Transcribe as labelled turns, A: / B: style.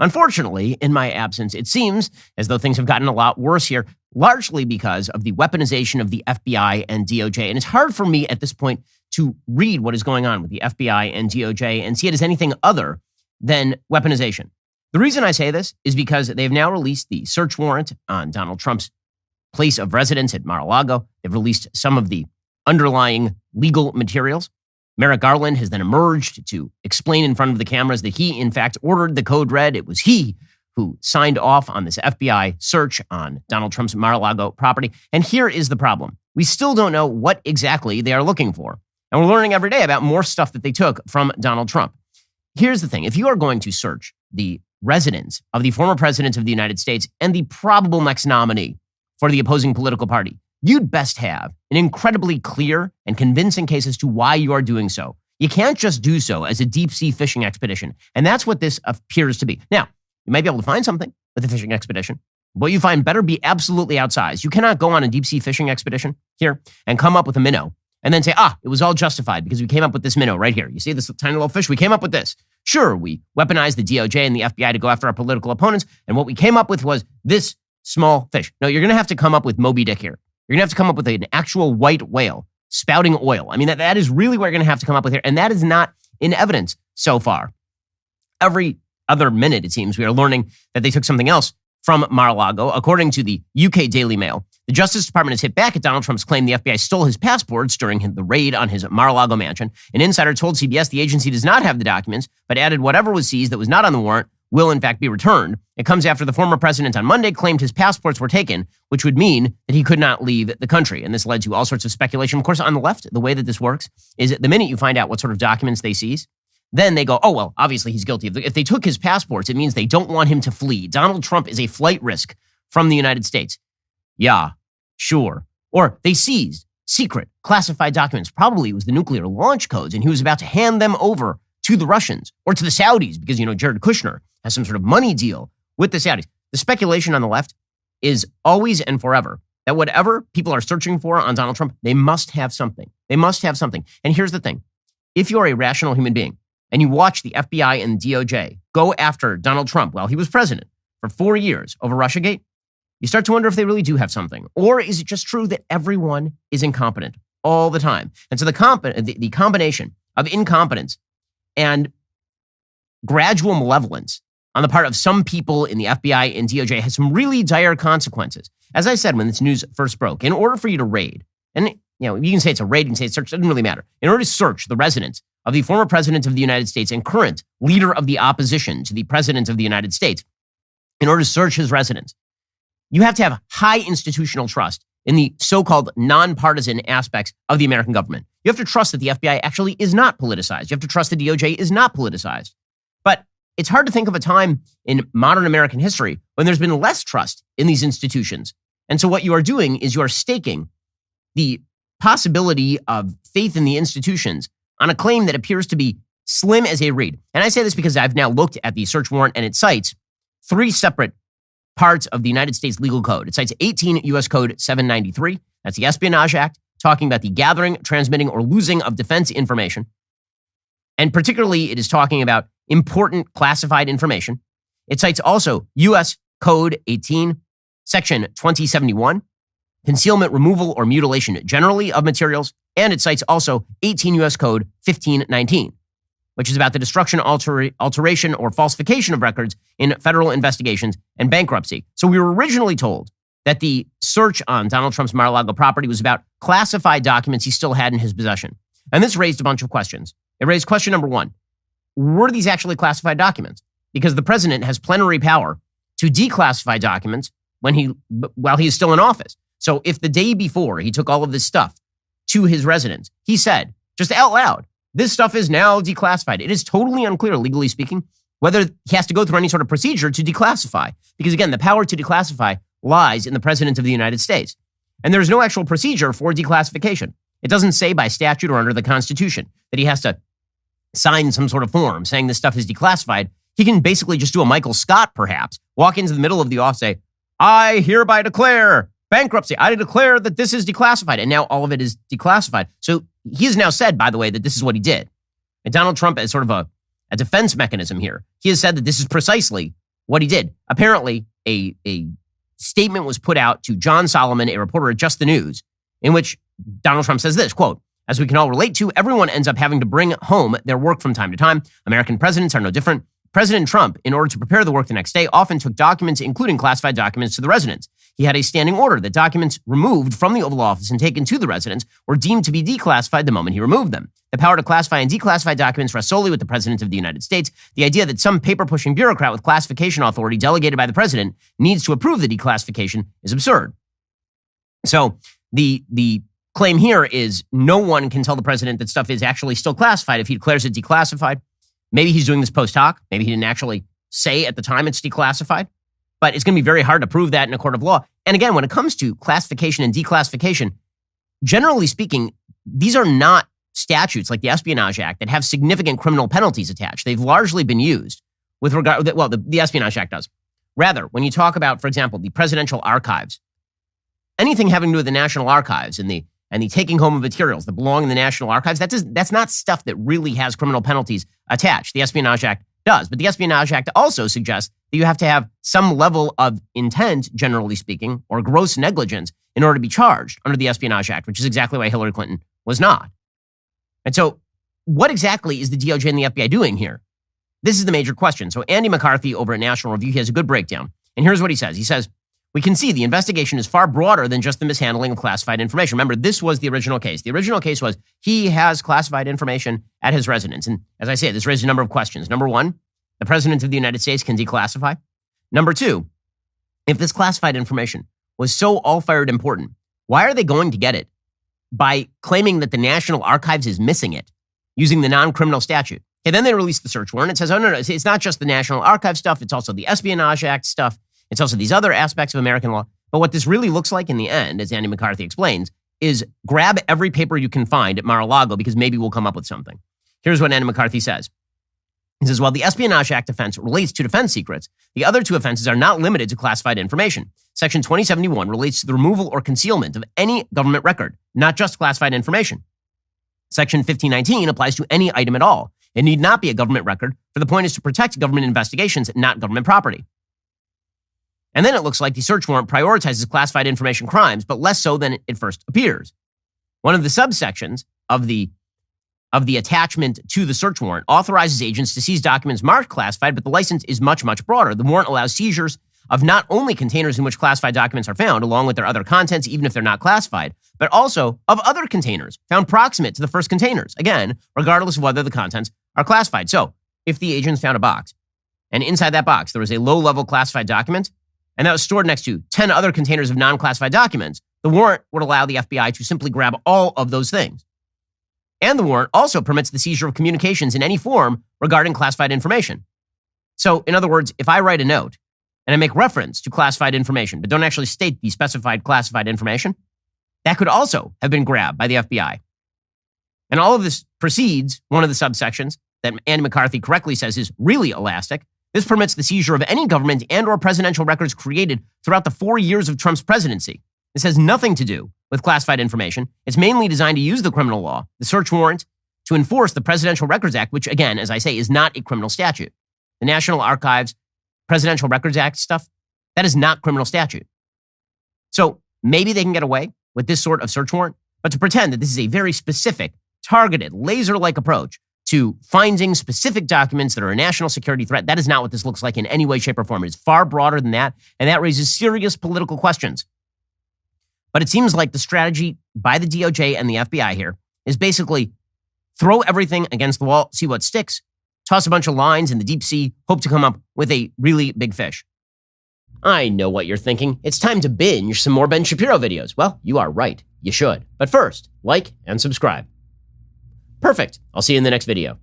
A: Unfortunately, in my absence, it seems as though things have gotten a lot worse here, largely because of the weaponization of the FBI and DOJ. And it's hard for me at this point to read what is going on with the FBI and DOJ and see it as anything other than weaponization. The reason I say this is because they've now released the search warrant on Donald Trump's place of residence at Mar-a-Lago. They've released some of the underlying legal materials. Merrick Garland has then emerged to explain in front of the cameras that he, in fact, ordered the code red. It was he who signed off on this FBI search on Donald Trump's Mar-a-Lago property. And here is the problem. We still don't know what exactly they are looking for. And we're learning every day about more stuff that they took from Donald Trump. Here's the thing. If you are going to search the residence of the former president of the United States and the probable next nominee for the opposing political party, you'd best have an incredibly clear and convincing case as to why you are doing so. You can't just do so as a deep-sea fishing expedition. And that's what this appears to be. Now, you might be able to find something with a fishing expedition. What you find better be absolutely outsized. You cannot go on a deep-sea fishing expedition here and come up with a minnow and then say, it was all justified because we came up with this minnow right here. You see this tiny little fish? We came up with this. Sure, we weaponized the DOJ and the FBI to go after our political opponents. And what we came up with was this small fish. No, you're going to have to come up with Moby Dick here. You're going to have to come up with an actual white whale spouting oil. I mean, that is really what you're going to have to come up with here. And that is not in evidence so far. Every other minute, it seems, we are learning that they took something else from Mar-a-Lago. According to the UK Daily Mail, the Justice Department has hit back at Donald Trump's claim the FBI stole his passports during the raid on his Mar-a-Lago mansion. An insider told CBS the agency does not have the documents, but added whatever was seized that was not on the warrant will in fact be returned. It comes after the former president on Monday claimed his passports were taken, which would mean that he could not leave the country. And this led to all sorts of speculation. Of course, on the left, the way that this works is that the minute you find out what sort of documents they seize, then they go, obviously he's guilty. If they took his passports, it means they don't want him to flee. Donald Trump is a flight risk from the United States. Yeah, sure. Or they seized secret classified documents. Probably it was the nuclear launch codes, and he was about to hand them over to the Russians or to the Saudis because, Jared Kushner has some sort of money deal with the Saudis. The speculation on the left is always and forever that whatever people are searching for on Donald Trump, they must have something. They must have something. And here's the thing. If you're a rational human being and you watch the FBI and DOJ go after Donald Trump while he was president for 4 years over Russiagate, you start to wonder if they really do have something. Or is it just true that everyone is incompetent all the time? And so the combination of incompetence and gradual malevolence on the part of some people in the FBI and DOJ has some really dire consequences. As I said when this news first broke, in order for you to raid, and you can say it's a raid, you can say it's search, it doesn't really matter. In order to search the residence of the former president of the United States and current leader of the opposition to the president of the United States, in order to search his residence, you have to have high institutional trust in the so-called nonpartisan aspects of the American government. You have to trust that the FBI actually is not politicized. You have to trust the DOJ is not politicized. But it's hard to think of a time in modern American history when there's been less trust in these institutions. And so what you are doing is you are staking the possibility of faith in the institutions on a claim that appears to be slim as a reed. And I say this because I've now looked at the search warrant and it cites 3 separate parts of the United States legal code. It cites 18 U.S. Code 793. That's the Espionage Act, talking about the gathering, transmitting, or losing of defense information. And particularly, it is talking about important classified information. It cites also U.S. Code 18, Section 2071, concealment, removal, or mutilation generally of materials. And it cites also 18 U.S. Code 1519, which is about the destruction, alteration, or falsification of records in federal investigations and bankruptcy. So we were originally told that the search on Donald Trump's Mar-a-Lago property was about classified documents he still had in his possession. And this raised a bunch of questions. It raised question number 1. Were these actually classified documents? Because the president has plenary power to declassify documents while he is still in office. So if the day before he took all of this stuff to his residence, he said, just out loud, this stuff is now declassified. It is totally unclear, legally speaking, whether he has to go through any sort of procedure to declassify. Because again, the power to declassify lies in the president of the United States. And there's no actual procedure for declassification. It doesn't say by statute or under the Constitution that he has to sign some sort of form saying this stuff is declassified. He can basically just do a Michael Scott, perhaps, walk into the middle of the office, say, I hereby declare bankruptcy. I declare that this is declassified. And now all of it is declassified. So he has now said, by the way, that this is what he did. And Donald Trump, as sort of a defense mechanism here, he has said that this is precisely what he did. Apparently, a statement was put out to John Solomon, a reporter at Just the News, in which Donald Trump says this, quote, "As we can all relate to, everyone ends up having to bring home their work from time to time. American presidents are no different. President Trump, in order to prepare the work the next day, often took documents, including classified documents, to the residence. He had a standing order that documents removed from the Oval Office and taken to the residence were deemed to be declassified the moment he removed them. The power to classify and declassify documents rests solely with the President of the United States. The idea that some paper-pushing bureaucrat with classification authority delegated by the President needs to approve the declassification is absurd." So the claim here is no one can tell the President that stuff is actually still classified if he declares it declassified. Maybe he's doing this post hoc. Maybe he didn't actually say at the time it's declassified. But it's going to be very hard to prove that in a court of law. And again, when it comes to classification and declassification, generally speaking, these are not statutes like the Espionage Act that have significant criminal penalties attached. They've largely been used with regard, well, the Espionage Act does. Rather, when you talk about, for example, the presidential archives, anything having to do with the National Archives and the taking home of materials that belong in the National Archives, that's not stuff that really has criminal penalties attached. The Espionage Act does. But the Espionage Act also suggests that you have to have some level of intent, generally speaking, or gross negligence in order to be charged under the Espionage Act, which is exactly why Hillary Clinton was not. And so what exactly is the DOJ and the FBI doing here? This is the major question. So Andy McCarthy over at National Review, he has a good breakdown. And here's what he says. He says, "We can see the investigation is far broader than just the mishandling of classified information." Remember, this was the original case. The original case was he has classified information at his residence. And as I say, this raises a number of questions. Number one, the President of the United States can declassify. Number two, if this classified information was so all-fired important, why are they going to get it by claiming that the National Archives is missing it using the non-criminal statute? And then they release the search warrant. It says, oh, no, it's not just the National Archives stuff. It's also the Espionage Act stuff. It's also these other aspects of American law. But what this really looks like in the end, as Andy McCarthy explains, is grab every paper you can find at Mar-a-Lago because maybe we'll come up with something. Here's what Andy McCarthy says. He says, while the Espionage Act offense relates to defense secrets, the other two offenses are not limited to classified information. Section 2071 relates to the removal or concealment of any government record, not just classified information. Section 1519 applies to any item at all. It need not be a government record, for the point is to protect government investigations, not government property. And then it looks like the search warrant prioritizes classified information crimes, but less so than it first appears. One of the subsections of the attachment to the search warrant authorizes agents to seize documents marked classified, but the license is much, much broader. The warrant allows seizures of not only containers in which classified documents are found, along with their other contents, even if they're not classified, but also of other containers found proximate to the first containers, again, regardless of whether the contents are classified. So if the agents found a box, and inside that box there was a low-level classified document, and that was stored next to 10 other containers of non-classified documents, the warrant would allow the FBI to simply grab all of those things. And the warrant also permits the seizure of communications in any form regarding classified information. So, in other words, if I write a note and I make reference to classified information, but don't actually state the specified classified information, that could also have been grabbed by the FBI. And all of this precedes one of the subsections that Andy McCarthy correctly says is really elastic. This permits the seizure of any government and or presidential records created throughout the 4 years of Trump's presidency. This has nothing to do with classified information. It's mainly designed to use the criminal law, the search warrant, to enforce the Presidential Records Act, which, again, as I say, is not a criminal statute. The National Archives, Presidential Records Act stuff, that is not criminal statute. So maybe they can get away with this sort of search warrant, but to pretend that this is a very specific, targeted, laser-like approach to finding specific documents that are a national security threat, that is not what this looks like in any way, shape, or form. It is far broader than that, and that raises serious political questions. But it seems like the strategy by the DOJ and the FBI here is basically throw everything against the wall, see what sticks, toss a bunch of lines in the deep sea, hope to come up with a really big fish. I know what you're thinking. It's time to binge some more Ben Shapiro videos. Well, you are right. You should. But first, like and subscribe. Perfect. I'll see you in the next video.